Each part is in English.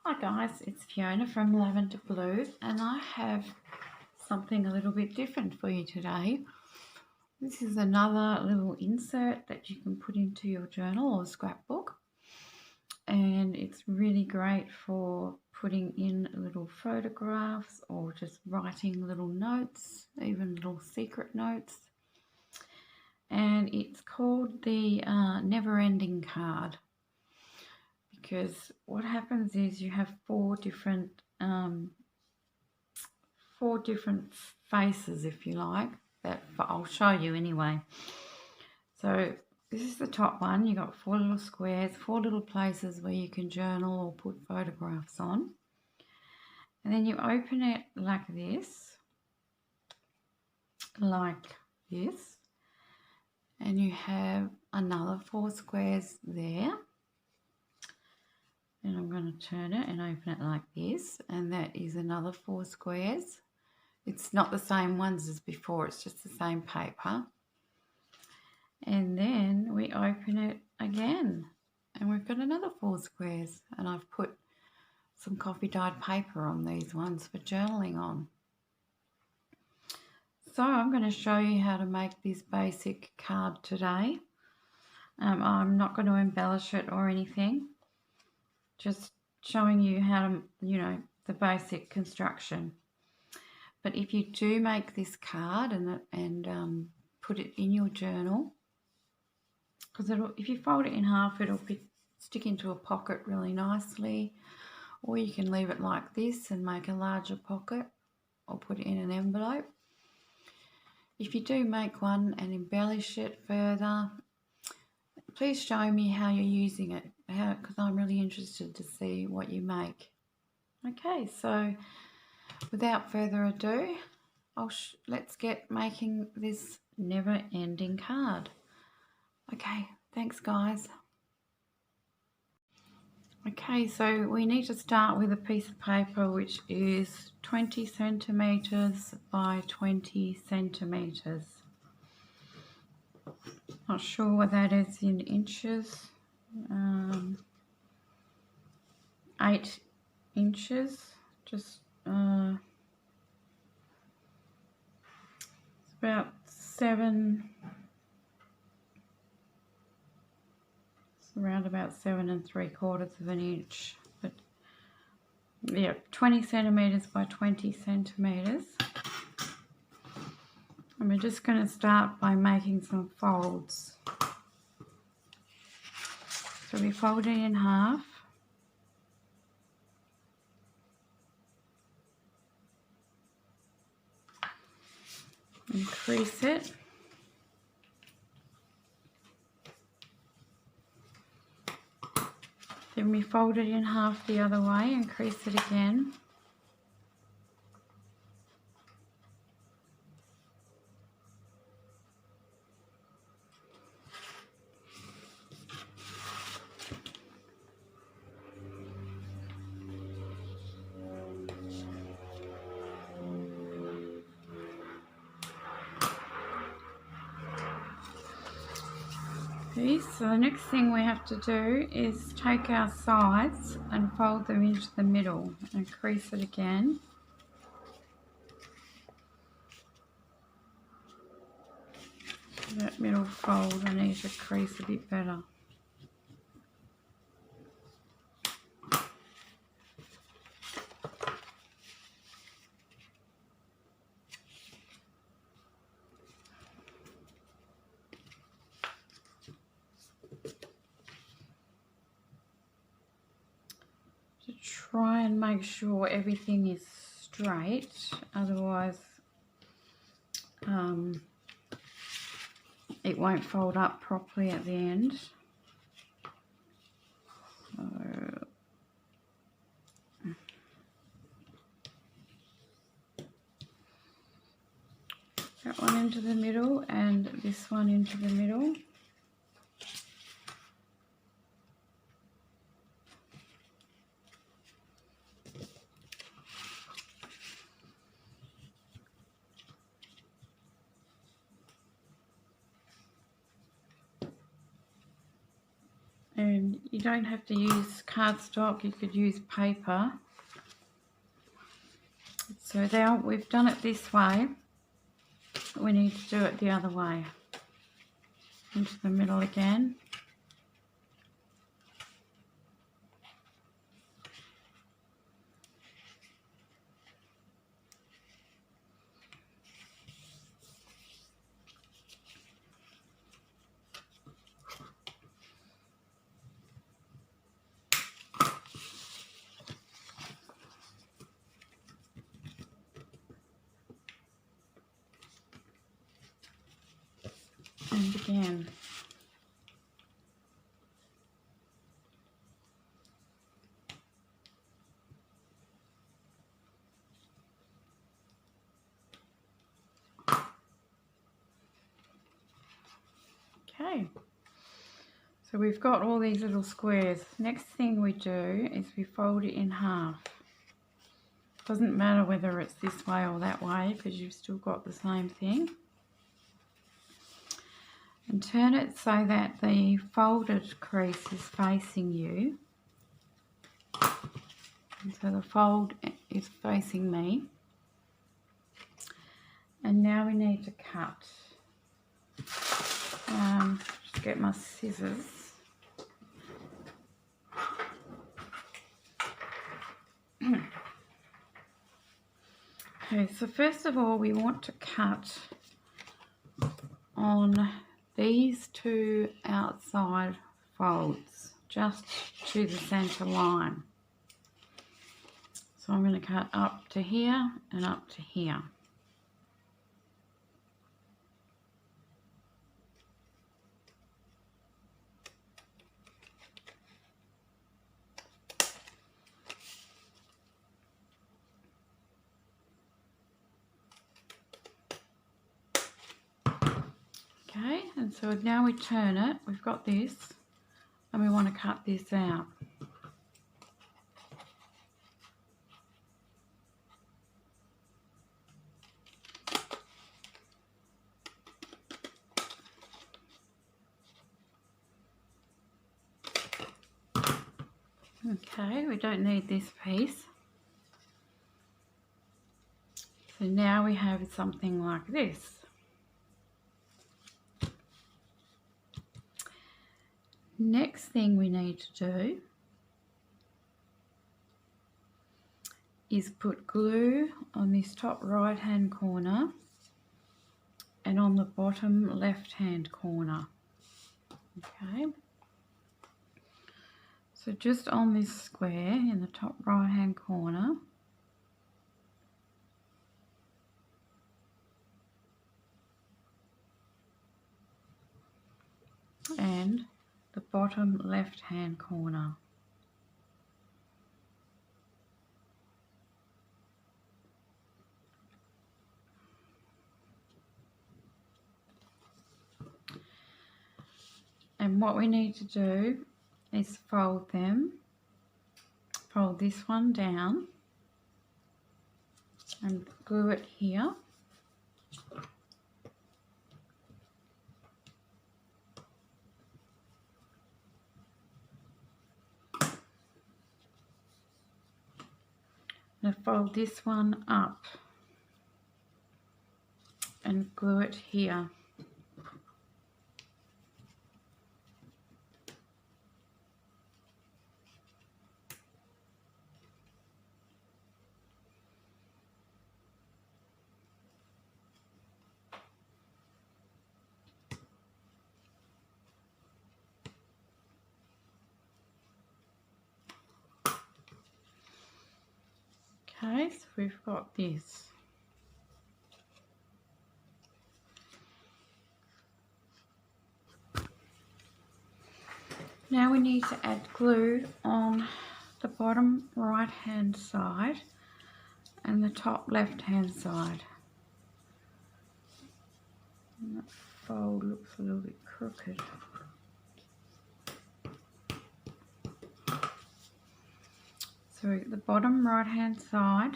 Hi guys, it's Fiona from Lavender Blue and I have something a little bit different for you today. This is another little insert that you can put into your journal or scrapbook, and it's really great for putting in little photographs or just writing little notes, even little secret notes. And it's called the never ending card. Because what happens is you have four different faces, if you like, that I'll show you anyway. So this is the top one. You got four little squares, four little places where you can journal or put photographs on, and then you open it like this, and you have another four squares there. And I'm going to turn it and open it like this, and that is another four squares. It's not the same ones as before, it's just the same paper. And then we open it again and we've got another four squares, and I've put some coffee dyed paper on these ones for journaling on. So I'm going to show you how to make this basic card today. I'm not going to embellish it or anything, just showing you how to, the basic construction. But if you do make this card and put it in your journal, because if you fold it in half, it'll stick into a pocket really nicely, or you can leave it like this and make a larger pocket or put it in an envelope. If you do make one and embellish it further, please show me how you're using it, because I'm really interested to see what you make. Okay, so without further ado, let's get making this never-ending card. Okay, thanks guys. Okay, so we need to start with a piece of paper which is 20 centimetres by 20 centimetres. Not sure what that is in inches. 8 inches, just it's about 7, it's around about 7 3/4 of an inch, but yeah, 20 centimetres by 20 centimetres. And we're just going to start by making some folds. So we fold it in half. Increase it. Then we fold it in half the other way, increase it again. So the next thing we have to do is take our sides and fold them into the middle and crease it again. That middle fold, I need to crease a bit better. To try and make sure everything is straight, otherwise it won't fold up properly at the end. So that one into the middle and this one into the middle. And You don't have to use cardstock, you could use paper. So now we've done it this way, we need to do it the other way. Into the middle again. And again. Okay, so we've got all these little squares. Next thing we do is we fold it in half. Doesn't matter whether it's this way or that way because you've still got the same thing. And turn it so that the folded crease is facing you. And so the fold is facing me. And now we need to cut. Just get my scissors. Okay, so first of all we want to cut on these two outside folds just to the center line. So I'm going to cut up to here and up to here. Okay, and so now we turn it, we've got this, and we want to cut this out. Okay, we don't need this piece. So now we have something like this. Next thing we need to do is put glue on this top right hand corner and on the bottom left hand corner. Okay, so just on this square in the top right hand corner, and the bottom left hand corner. And what we need to do is fold them, fold this one down and glue it here. And fold this one up and glue it here. Okay, so we've got this. Now we need to add glue on the bottom right hand side and the top left hand side. And that fold looks a little bit crooked. So the bottom right hand side,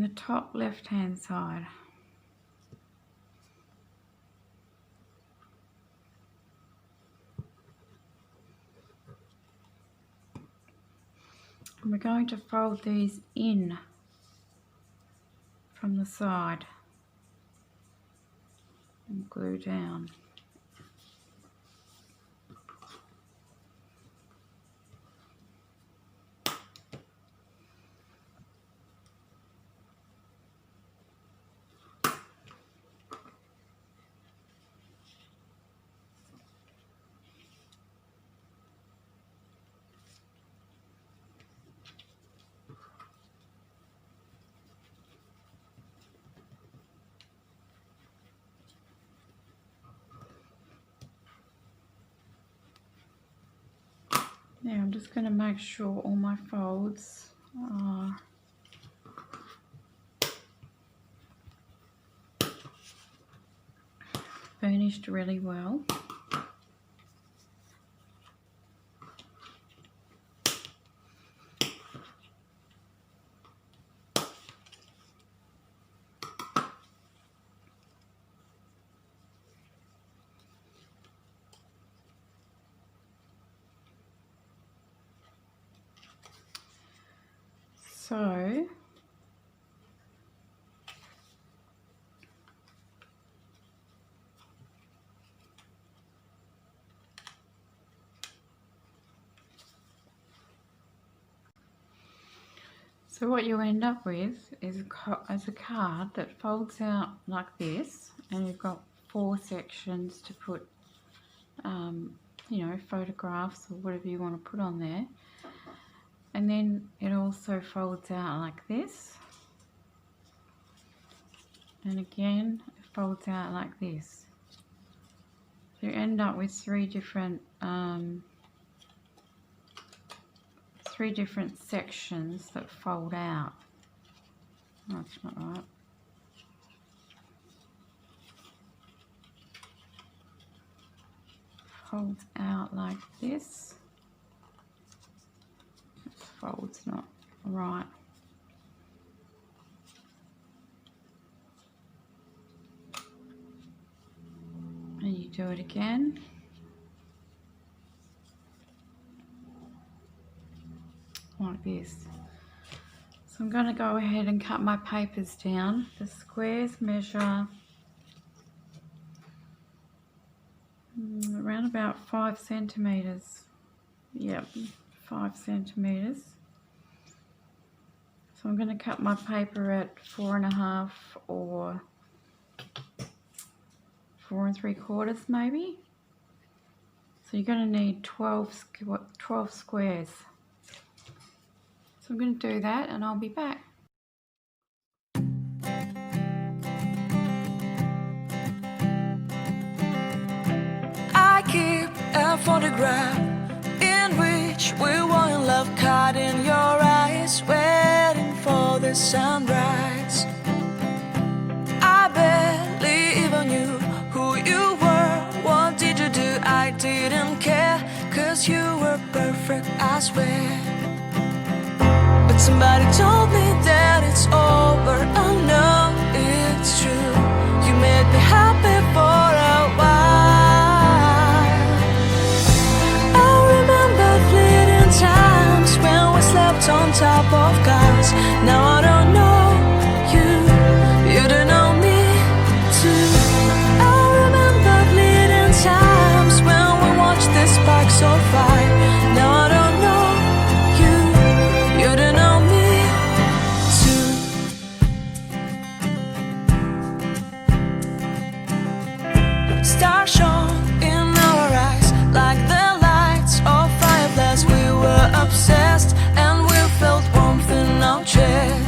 the top left hand side. And we're going to fold these in from the side and glue down. Now I'm just going to make sure all my folds are burnished really well. So what you end up with is a card that folds out like this, and you've got 4 sections to put, you know, photographs or whatever you want to put on there. And then it also folds out like this, and again it folds out like this. So you end up with three different sections that fold out. That's not right. Folds out like this. This fold's not right. And you do it again. Like this. So I'm going to go ahead and cut my papers down. The squares measure around about 5 centimeters. Yep, 5 centimeters. So I'm going to cut my paper at 4.5 or 4 3/4 maybe. So you're going to need 12 squares. So I'm going to do that and I'll be back. I keep a photograph in which we were in love, caught in your eyes, waiting for the sunrise. I barely even knew who you were. What did you do? I didn't care, 'cause you were perfect, I swear. But somebody told me that it's over. I know it's true. You made me happy for a while. I remember fleeting times when we slept on top of cars. Now I don't know you, you don't know me too. I remember fleeting times when we watched the sparks so fire. Now I don't know you, you don't know me too. Stars shone in our eyes like the lights of fireflies. We were obsessed and we felt warmth in our chest.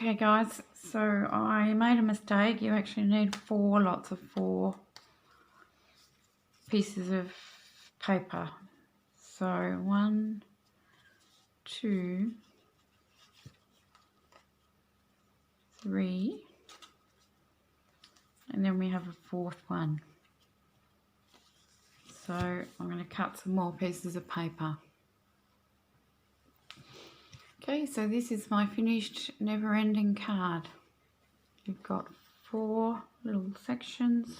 Okay guys, so I made a mistake. You actually need 4 lots of 4 pieces of paper. So 1, 2, 3, and then we have a 4th one. So I'm going to cut some more pieces of paper. Okay, so this is my finished never-ending card. You've got 4 little sections.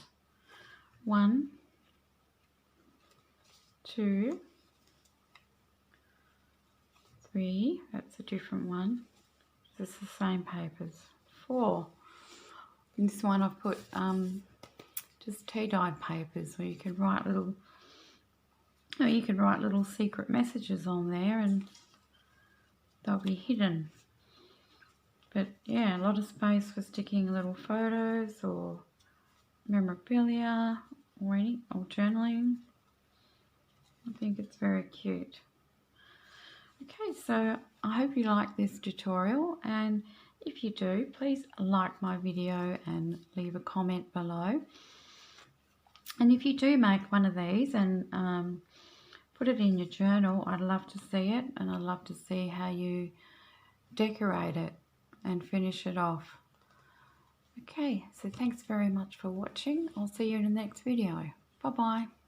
1, 2, 3, that's a different one. It's the same papers. 4. In this one I've put just tea-dyed papers where you can write little, secret messages on there and they'll be hidden. But yeah, a lot of space for sticking little photos or memorabilia or journaling. I think it's very cute. Okay, so I hope you like this tutorial, and if you do, please like my video and leave a comment below. And if you do make one of these and put it in your journal, I'd love to see it, and I'd love to see how you decorate it and finish it off. Okay, so thanks very much for watching. I'll see you in the next video. Bye bye.